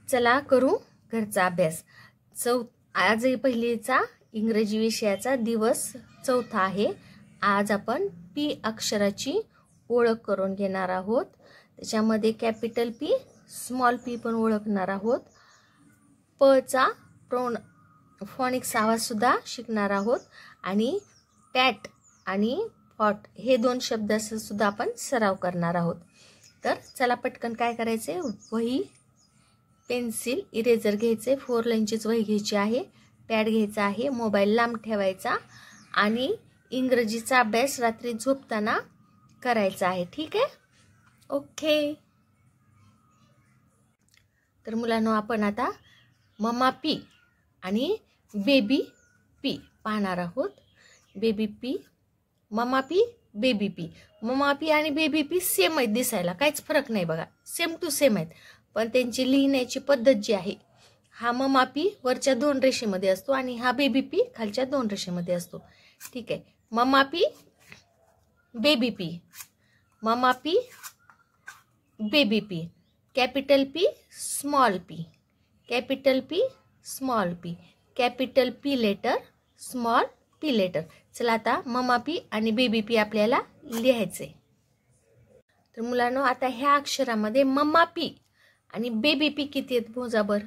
चला करू घरचा अभ्यास। आज पहिलीचा इंग्रजी विषयाचा दिवस चौथा आहे। आज आपण पी अक्षराची ओळख करून घेणार आहोत। त्याच्यामध्ये कॅपिटल पी, स्मॉल पी पण ओळखणार आहोत। प चा फोनिक्स आवाज सुद्धा शिकणार आहोत आणि पॅट आणि पॉट हे दोन शब्दांचा सुद्धा आपण सराव करणार आहोत। तर चला पटकन काय करायचे, वही, पेन्सिल, इरेजर घ्यायचे, 4 लाईनचीच वही घ्यायची आहे, पॅड घ्यायचा आहे, मोबाईल लांब ठेवायचा आणि इंग्रजीचा अभ्यास रात्री झोपताना करायचा आहे। ठीक आहे, ओके। तर मुलांनो, आपण आता मम्मा पी आणि बेबी पी पाहणार आहोत। Baby P, mamma P, baby P. Mamma P आणि बेबी पी सेम आहेत दिसायला, काहीच फरक नाही बघा, सेम टू सेम आहेत। पण त्यांची लिहिण्याची पद्धत जी आहे, हा मम्मा पी वरच्या 2 रेषेमध्ये असतो आणि हा बेबी पी खालच्या 2 रेषेमध्ये असतो। ठीक आहे, mamma P, baby P, mamma P, baby P, capital P, small P, capital P, small P, capital P letter, small P letter. चला आता मम्मा पी आणि बेबी पी आपल्याला लिहायचे। तर मुलांनो, आता ह्या अक्षरामध्ये मम्मा पी आणि बेबी पी किती आहेत मोजा बर।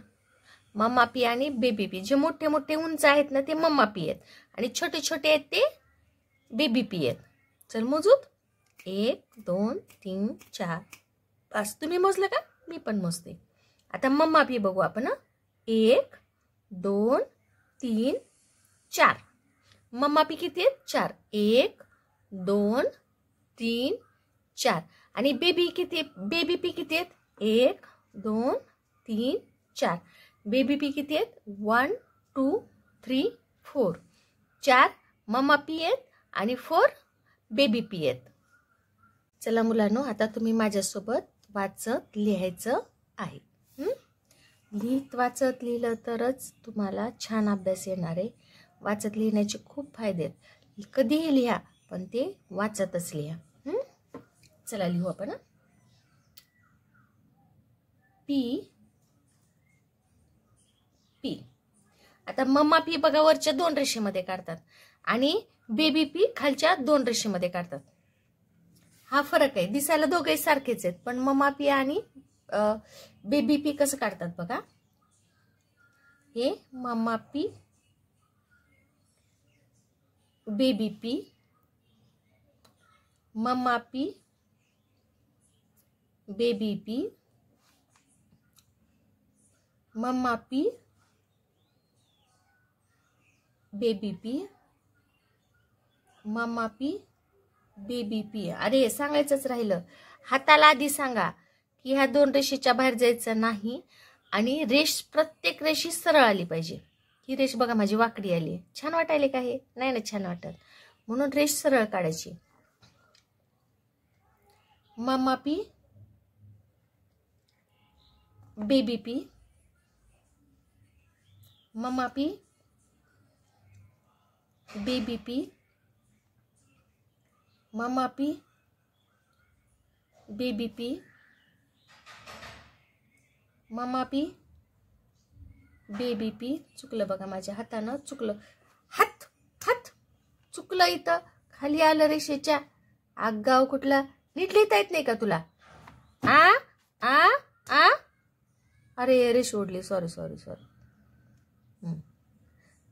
मम्मा पी आणि बेबी पी, जे मोठे मोठे उंच आहेत ना ते मम्मा पी आहेत आणि छोटे छोटे आहेत ते बेबी पी आहेत। चल मोजूत, 1 2 3 4 5। तुम्ही मोजलं का? मी पण मोजते। आता मम्मा पी बघू आपण। 1 2 3 4। मम्मा पी किती आहेत? 4। 1 2 3 4। आणि बेबी किती, बेबी पी किती आहेत? 1 2 3 4। बेबी पी किती आहेत? 1 2 3 4। 4 मम्मा पी आहेत आणि 4 बेबी पी आहेत। चला मुलांनो, आता तुम्ही माझ्यासोबत वाचत लिहायचं आहे। लिहित वाचत लिहिलं तरच तुम्हाला छान अभ्यास येणार आहे। वाचत लिहिण्याचे खूप फायदे आहेत। कधीही लिहा, पण ते वाचतच लिहा। चला लिहू आपण। P P. आता मम्मा पी बघा वरच्या 2 रेषेमध्ये काढतात आणि बेबी पी खालच्या 2 रेषेमध्ये काढतात। हा फरक आहे, दिसायला दोघे सारखेच आहेत, पण मम्मा पी आणि बेबी पी कसं काढतात बघा। हे mamma P, baby P, mamma P, baby P, mamma P, baby P, mamma P, baby P. अरे सांगायचंच राहिलं, हाताला आधी सांगा की ह्या 2 रेषेच्या बाहेर जायचं नाही आणि रेष, प्रत्येक रेषी सरळ आली पाहिजे। ही रेष बघा माझी वाकडी आली, छान वाटायले का? हे नाही ना छान वाटत, म्हणून रेष सरळ काढायची। Mamma P, baby P, mamma P, baby P, mamma P, baby P, mamma P, baby P. चुकलं बघा माझ्या हातानं, चुकलं, हात हात चुकलं, इथं खाली आलं रेषेच्या। आगाव कुठला, नीट लिहिता येत नाही का तुला? आ आ आ अरे रेष ओढली, sorry sorry sorry.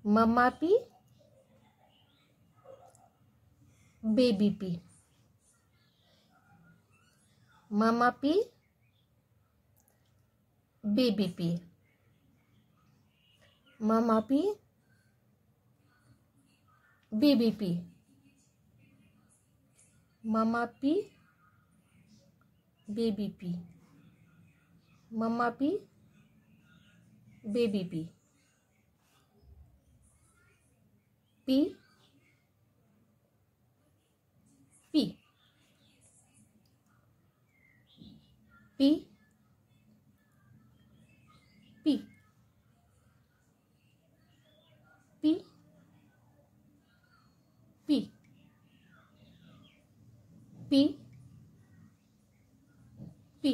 Mamma P, baby P, mamma P, baby P, mamma P, baby P, mamma P, baby P, mamma P, baby P, P P, P P, P P, P P,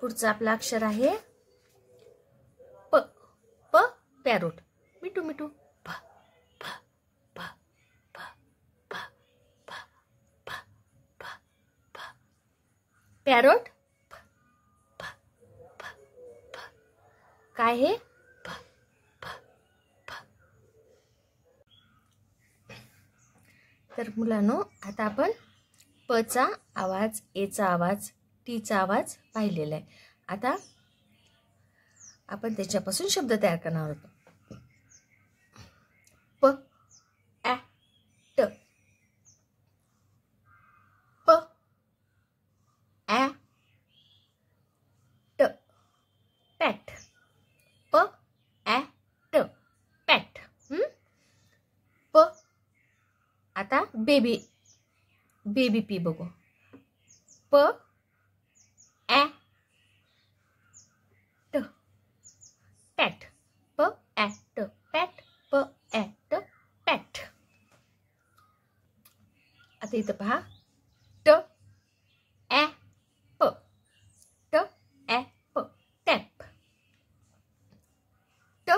पुढचं आपलं अक्षर आहे प. प parrot. मिठू मिठू. प प प प प प प प प. पॅरोट. प प प प. काय हे? प प प. तर मुलांनो, आता आपण पचा आवाज, एचा आवाज, टीचा आवाज पाहिलेला आहे. आता आपण त्याच्यापासून शब्द तयार करणार आहोत. प ॲ ट. प ॲ ट. पॅट. प ॲ ट. पॅट. प. आता बेबी पी बघू. प ॲ ट. पॅट. प ॲ ट. पॅट. प ॲ ट. पॅट. आता इथं पहा. ट ॲ प. ट ॲ प. टॅप. ट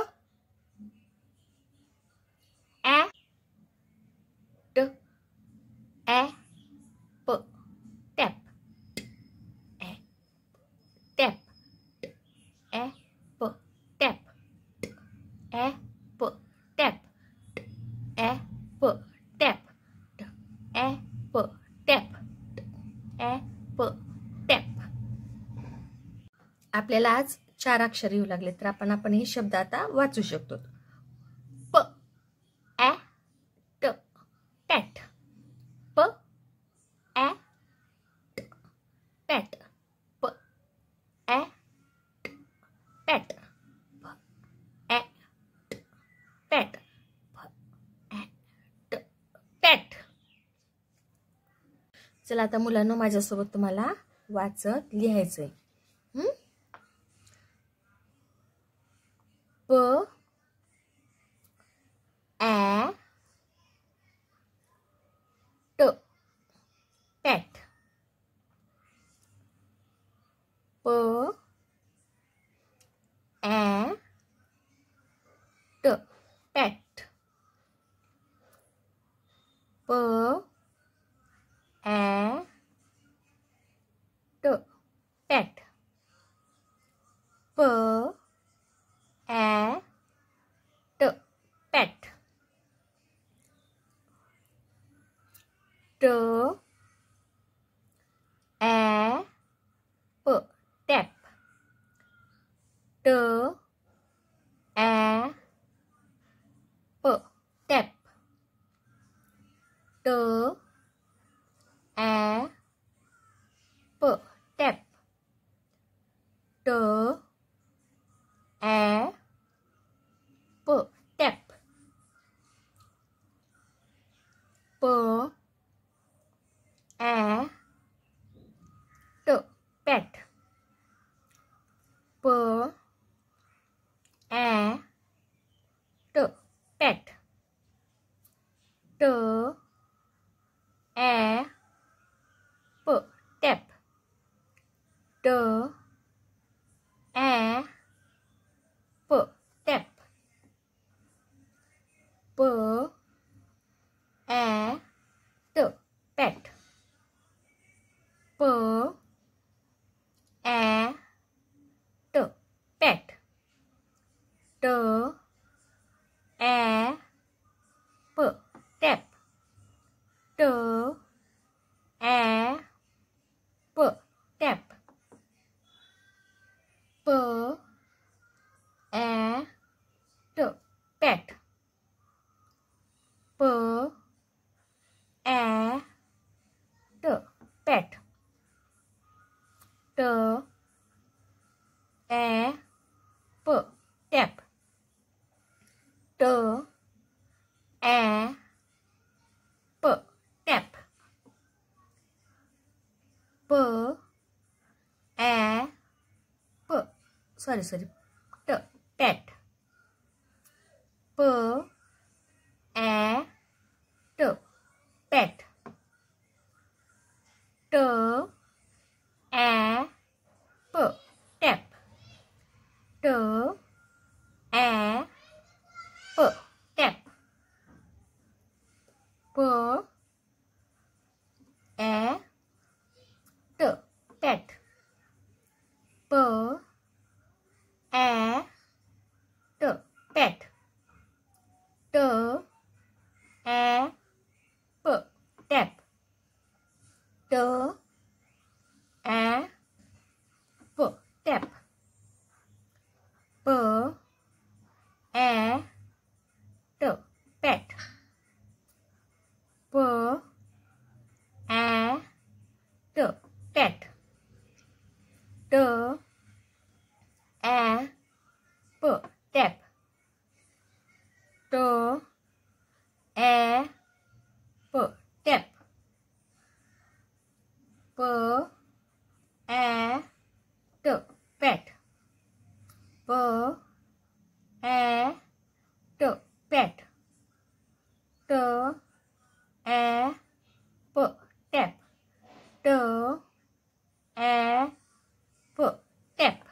ॲ ट ॲ प. टॅप. ॲ टॅप. ॲ प. टॅप. ॲ प. टॅप. ॲ प. टॅप. ॲ प. टॅप. ॲ प. टॅप. आपल्याला आज 4 अक्षर येऊ लागले, तर आपण हे शब्द आता वाचू शकतो. प ॲ ट. पॅट. प ॲ ट. पॅट. प ॲ ट. पॅट. प ॲ ट. पॅट. प ॲ ट. पॅट. चला आता मुलांनो, माझ्यासोबत तुम्हाला वाचत लिहायचंय. प ॲ ट. पॅट. प ॲ ट. पॅट. प ॲ ट. पॅट. प ॲ ट. पॅट. ट ॲ प. टॅप. ट ॲ प. टॅप. ट ॲ प. टॅप. ट ॲ प. टॅप. प ॲ ट. पॅट. प ॲ ट. पॅट. ट ॲ प. टॅप. ट ॲ प. टॅप. प ॲ ट. पॅट. प ॲ ट. पॅट. ट ॲ प. टॅप. ट ॲ प. टॅप. प ॲ ट. पॅट. प ॲ ट. पॅट. ट ॲ प. टॅप. ट ॲ प. टॅप. प ॲ प. सॉरी ट. पॅट. प ॲ ट. पॅट. ट ॲ प. पॅट. ट ॲ प टॅप. ट ॲ प टॅप. प ॲ ट पॅट. प ॲ ट पॅट. ट ॲ प टॅप. ट ॲ प टॅप.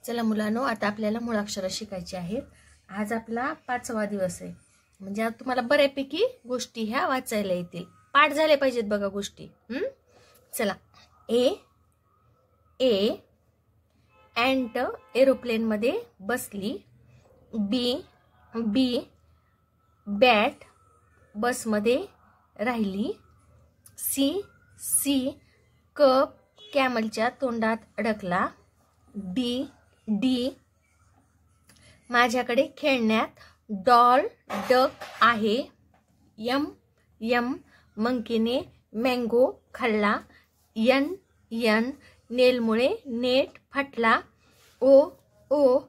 चला मुलांनो, आता आपल्याला मुळाक्षरं शिकायची आहेत. आज आपला 5वा दिवस आहे. म्हणजे आता तुम्हाला बऱ्यापैकी गोष्टी ह्या वाचायला येतील. पाठ झाले पाहिजेत बघा गोष्टी. चला. ए ए अँट एरोप्लेन मध्ये बसली. बी बी बॅट बसमध्ये राहिली. सी सी कप कॅमलच्या तोंडात अडकला. डी डी माझ्याकडे खेळण्यात डॉल डक आहे. यम यम मंकीने मँगो खाल्ला. यन यन नेलमुळे नेट फाटला. ओ ओ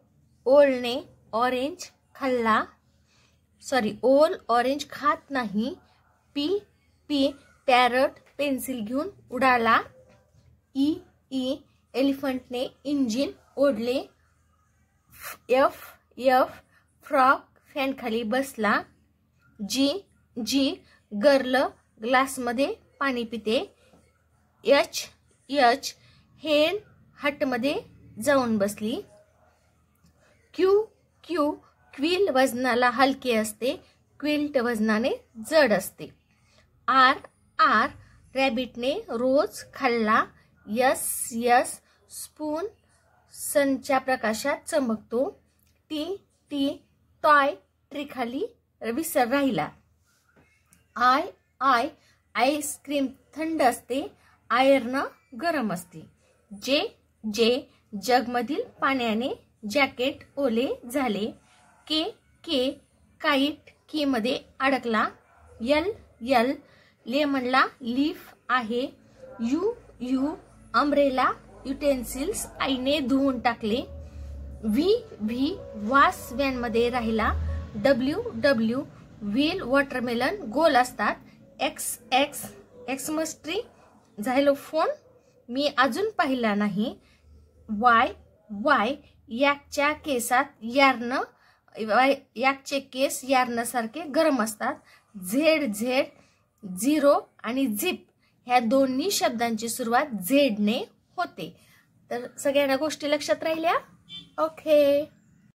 ओलने ऑरेंज खाल्ला. ओल ऑरेंज खात नाही. पी पी पॅरट पेन्सिल घेऊन उडाला. ई ई एलिफंटने इंजिन ओढले. एफ एफ फ्रॉक फॅनखाली बसला. जी जी गर्ल ग्लासमध्ये पाणी पिते. एच एच हेन हटमध्ये जाऊन बसली. क्यू क्यू क्विल वजनाला हलके असते. क्विल्ट वजनाने जड असते. आर आर रॅबिटने रोज खाल्ला. यस यस स्पून सनच्या प्रकाशात चमकतो. टी टी टॉय ट्रीखाली विसर राहिला. आय आय आईस्क्रीम थंड असते. आयर्न गरम असते. जे जे जगमधील पाण्याने जॅकेट ओले झाले. के के काईट कीमध्ये अडकला. यल यल लेमनला लीफ आहे. यू यू अम्ब्रेला युटेन्सिल्स आईने धुवून टाकले. व्ही व्ही वास व्हॅनमध्ये राहिला. डब्ल्यू डब्ल्यू व्हील वॉटरमेलन गोल असतात. X x Xmas tree xylophone मी अजून पाहिला नाही. वाय वाय याकच्या केसात यार्न याकचे केस यार्नसारखे गरम असतात. झेड झेड झिरो आणि झिप ह्या दोन्ही शब्दांची सुरुवात झेडने होते. तर सगळ्यांना गोष्टी लक्षात राहिल्या. ओके.